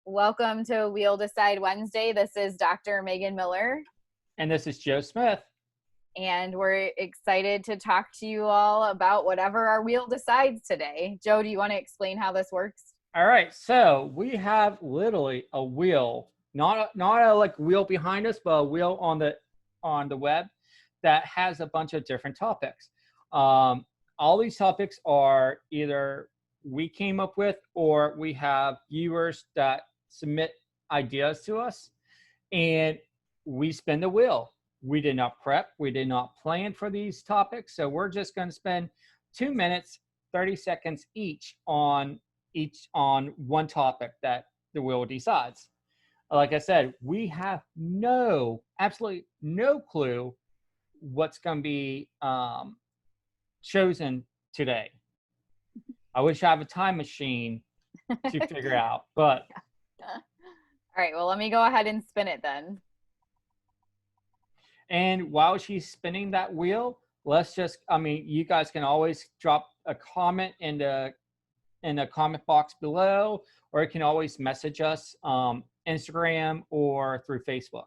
Welcome to We'll Decide Wednesday. This is Dr. Megan Miller, And this is Joe Smith. and we're excited to talk to you all about whatever our wheel decides today. Joe, do you want to explain how this works? All right, so we have literally a wheel, not a like wheel behind us, but a wheel on the web that has a bunch of different topics. All these topics are either we came up with or we have viewers that submit ideas to us, and we spin the wheel. We did not prep, we did not plan for these topics, so we're just going to spend 2 minutes, 30 seconds each on one topic that the wheel decides. Like I said, we have absolutely no clue what's going to be chosen today. I wish I have a time machine to figure out, but. All right, well, let me go ahead and spin it then. And while she's spinning that wheel, you guys can always drop a comment in the comment box below, or you can always message us Instagram or through Facebook.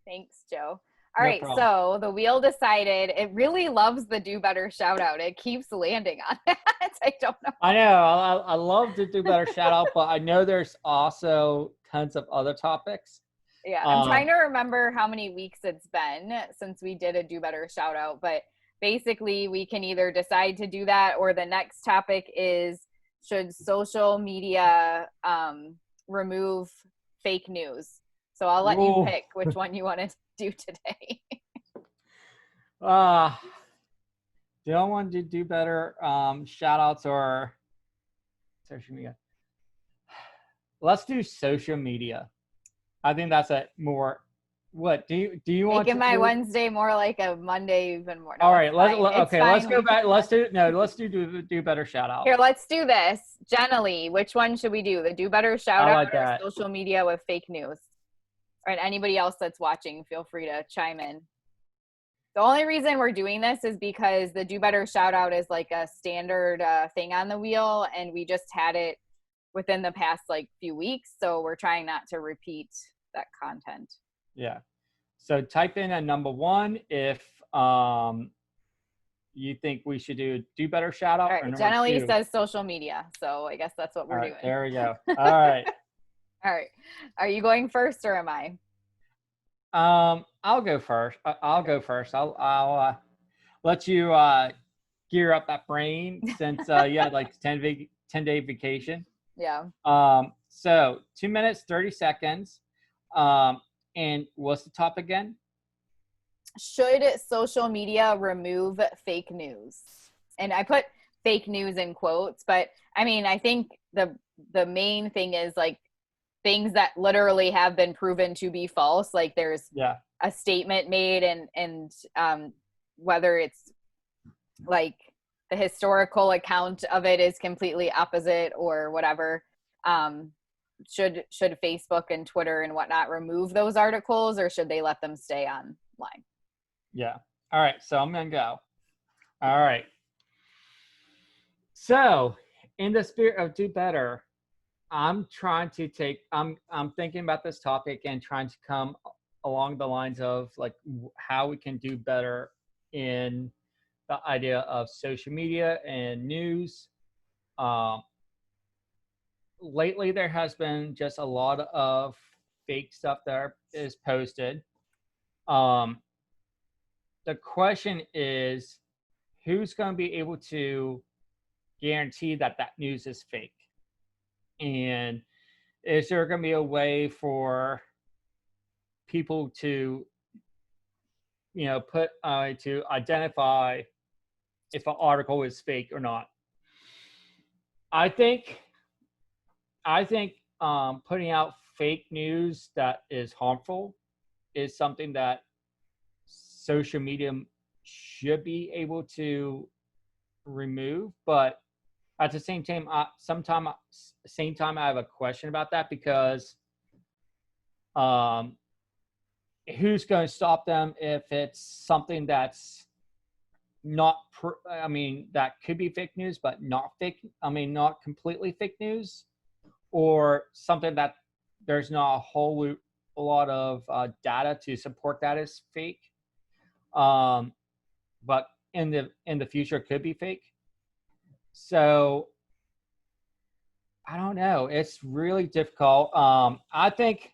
Thanks, Joe. All right, so the wheel decided. It really loves the do better shout out. It keeps landing on it. I don't know. I know. I love the do better shout out, but I know there's also tons of other topics. Yeah, I'm trying to remember how many weeks it's been since we did a do better shout out, but basically we can either decide to do that, or the next topic is, should social media remove fake news? So I'll let you pick which one you want to do today. Do I want to do better shout outs or social media? Let's do social media. I think that's a more. What do you want? Making my Wednesday more like a Monday, even more. No, all right, let's go back. Let's do better shout out. Here, let's do this. Generally, which one should we do? The do better shout out or social media with fake news? Or anybody else that's watching, feel free to chime in. The only reason we're doing this is because the do better shout out is like a standard thing on the wheel, and we just had it within the past like few weeks, so we're trying not to repeat that content. Yeah. So type in a number 1 if you think we should do better shout out. All right, generally says social media, so I guess that's what we're doing. There we go. All right. All right. Are you going first or am I? I'll go first. I'll let you gear up that brain since you had like 10-day vacation. Yeah. So 2 minutes, 30 seconds. And what's the topic again? Should social media remove fake news? And I put fake news in quotes, but I mean, I think the main thing is like things that literally have been proven to be false. Like there's a statement made and whether it's like the historical account of it is completely opposite or whatever. Should Facebook and Twitter and whatnot remove those articles, or should they let them stay online? Yeah. All right. So I'm going to go. All right. So in the spirit of do better, I'm thinking about this topic and trying to come along the lines of like how we can do better in the idea of social media and news. Lately, there has been just a lot of fake stuff that is posted. The question is, who's going to be able to guarantee that news is fake? And is there going to be a way for people to, to identify if an article is fake or not? I think putting out fake news that is harmful is something that social media should be able to remove. But at the same time, I have a question about that, because who's going to stop them if it's something that's not that could be fake news, but not completely fake news? or something that there's not a lot of data to support that is fake, but in the future could be fake. So I don't know. It's really difficult. I think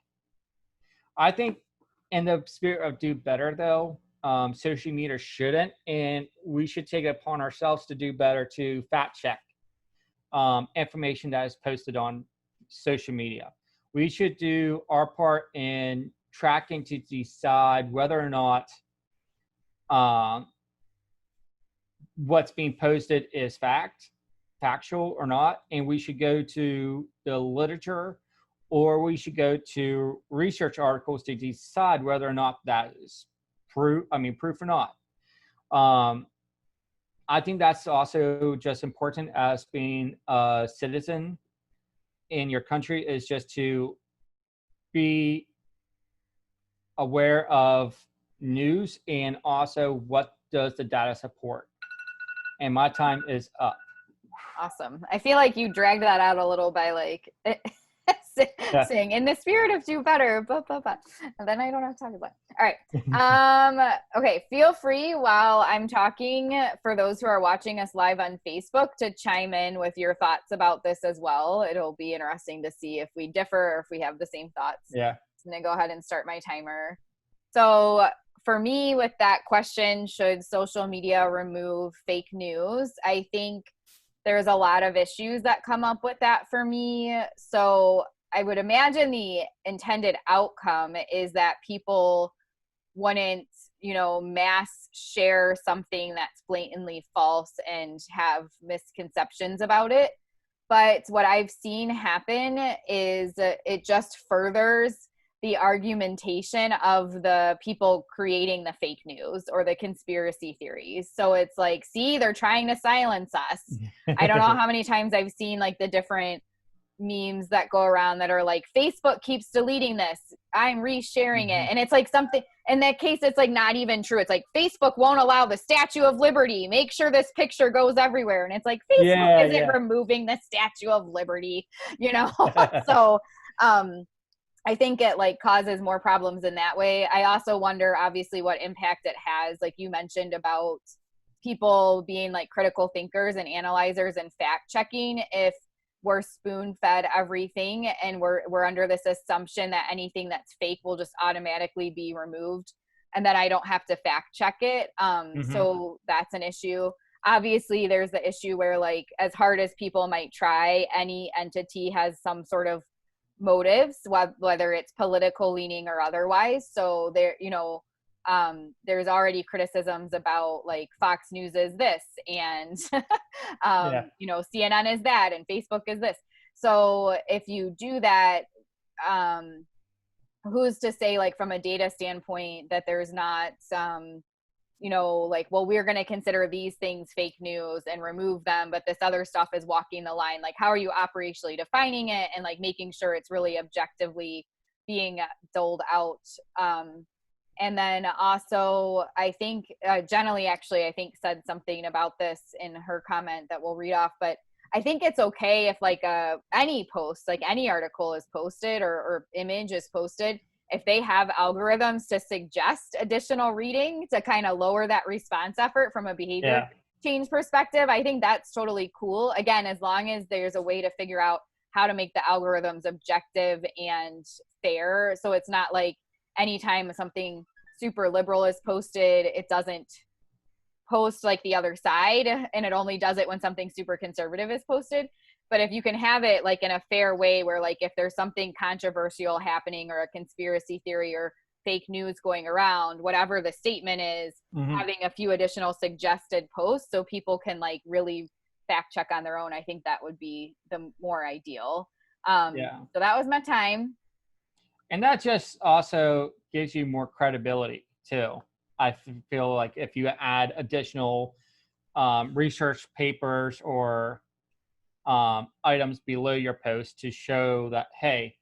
in the spirit of do better though, social media shouldn't, and we should take it upon ourselves to do better to fact check information that is posted on social media. We should do our part in tracking to decide whether or not what's being posted is factual or not, and we should go to the literature, or we should go to research articles to decide whether or not that is proof or not. I think that's also just important as being a citizen in your country, is just to be aware of news and also what does the data support. And my time is up. Awesome. I feel like you dragged that out a little by like saying in the spirit of do better, blah, blah, blah. And then I don't have to talk about it. All right. Okay. Feel free while I'm talking, for those who are watching us live on Facebook, to chime in with your thoughts about this as well. It'll be interesting to see if we differ or if we have the same thoughts. Yeah. I'm going to go ahead and start my timer. So for me, with that question, should social media remove fake news? I think there's a lot of issues that come up with that for me. So I would imagine the intended outcome is that people wouldn't, mass share something that's blatantly false and have misconceptions about it. But what I've seen happen is it just furthers the argumentation of the people creating the fake news or the conspiracy theories. So it's like, see, they're trying to silence us. I don't know how many times I've seen like the different memes that go around that are like, Facebook keeps deleting this, I'm resharing it. And it's like something, in that case, it's like not even true. It's like, Facebook won't allow the Statue of Liberty, make sure this picture goes everywhere. And it's like, Facebook isn't removing the Statue of Liberty, So I think it like causes more problems in that way. I also wonder, obviously, what impact it has, like you mentioned, about people being like critical thinkers and analyzers and fact checking. If we're spoon fed everything and we're under this assumption that anything that's fake will just automatically be removed and that I don't have to fact check it. So that's an issue. Obviously, there's the issue where, like, as hard as people might try, any entity has some sort of motives, whether it's political leaning or otherwise. So there, there's already criticisms about like Fox News is this and CNN is that and Facebook is this. So if you do that, who's to say, like, from a data standpoint, that there's not like, well, we're going to consider these things fake news and remove them, but this other stuff is walking the line. Like, how are you operationally defining it and like making sure it's really objectively being doled out? And then also, I think Jenny actually, I think, said something about this in her comment that we'll read off, but I think it's okay if like any post, like any article is posted or image is posted, if they have algorithms to suggest additional reading to kind of lower that response effort from a behavior change perspective, I think that's totally cool. Again, as long as there's a way to figure out how to make the algorithms objective and fair. So it's not like anytime something super liberal is posted, it doesn't post like the other side, and it only does it when something super conservative is posted. But if you can have it like in a fair way where, like, if there's something controversial happening or a conspiracy theory or fake news going around, whatever the statement is, having a few additional suggested posts so people can like really fact check on their own, I think that would be the more ideal. So that was my time. And that just also gives you more credibility too. I feel like if you add additional research papers or items below your post to show that, hey,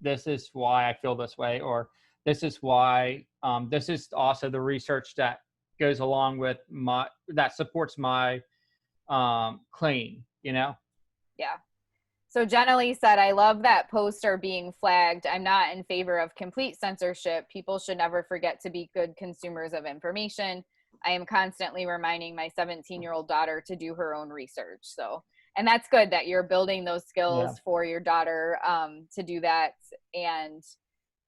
this is why I feel this way, or this is why, this is also the research that goes along with that supports my claim, Yeah. So Jenna Lee said, I love that posts are being flagged. I'm not in favor of complete censorship. People should never forget to be good consumers of information. I am constantly reminding my 17-year-old daughter to do her own research. So, and that's good that you're building those skills Yeah. for your daughter to do that. And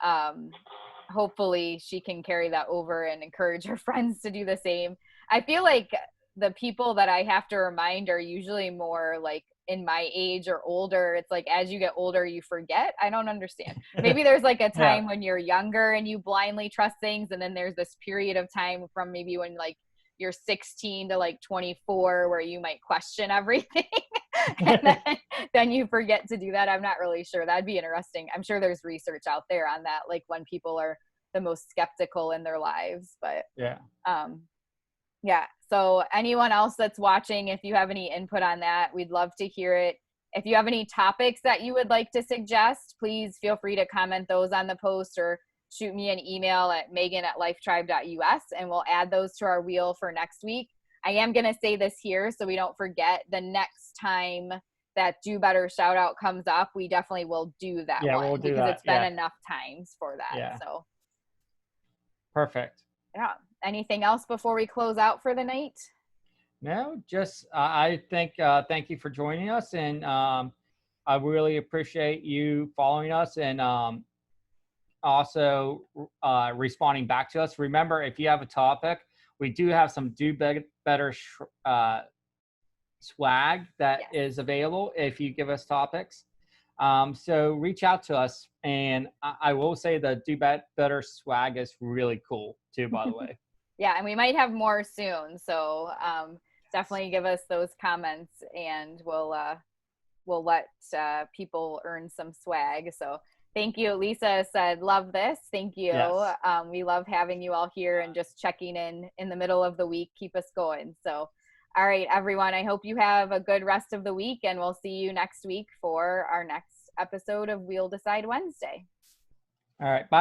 um, hopefully she can carry that over and encourage her friends to do the same. I feel like the people that I have to remind are usually more like in my age or older. It's like as you get older, you forget. I don't understand. Maybe there's like a Yeah. time when you're younger and you blindly trust things, and then there's this period of time from maybe when like you're 16 to like 24 where you might question everything. And then you forget to do that. I'm not really sure. That'd be interesting. I'm sure there's research out there on that, like when people are the most skeptical in their lives. But Yeah. yeah. So anyone else that's watching, if you have any input on that, we'd love to hear it. If you have any topics that you would like to suggest, please feel free to comment those on the post or shoot me an email at megan@lifetribe.us, and we'll add those to our wheel for next week. I am going to say this here so we don't forget. The next time that Do Better shout out comes up, we definitely will do that Yeah, one we'll do because that. it's been Yeah. enough times for that. Yeah. So Perfect. yeah. Anything else before we close out for the night? No, just I think thank you for joining us, and I really appreciate you following us and also responding back to us. Remember, if you have a topic, we do have some better swag that Yes. is available if you give us topics. So reach out to us, and I will say the better swag is really cool too. By the way. Yeah, and we might have more soon. So definitely give us those comments, and we'll let people earn some swag. So thank you. Lisa said, "Love this." Thank you. Yes. We love having you all here and just checking in the middle of the week. Keep us going. So, all right, everyone. I hope you have a good rest of the week, and we'll see you next week for our next episode of We'll Decide Wednesday. All right. Bye.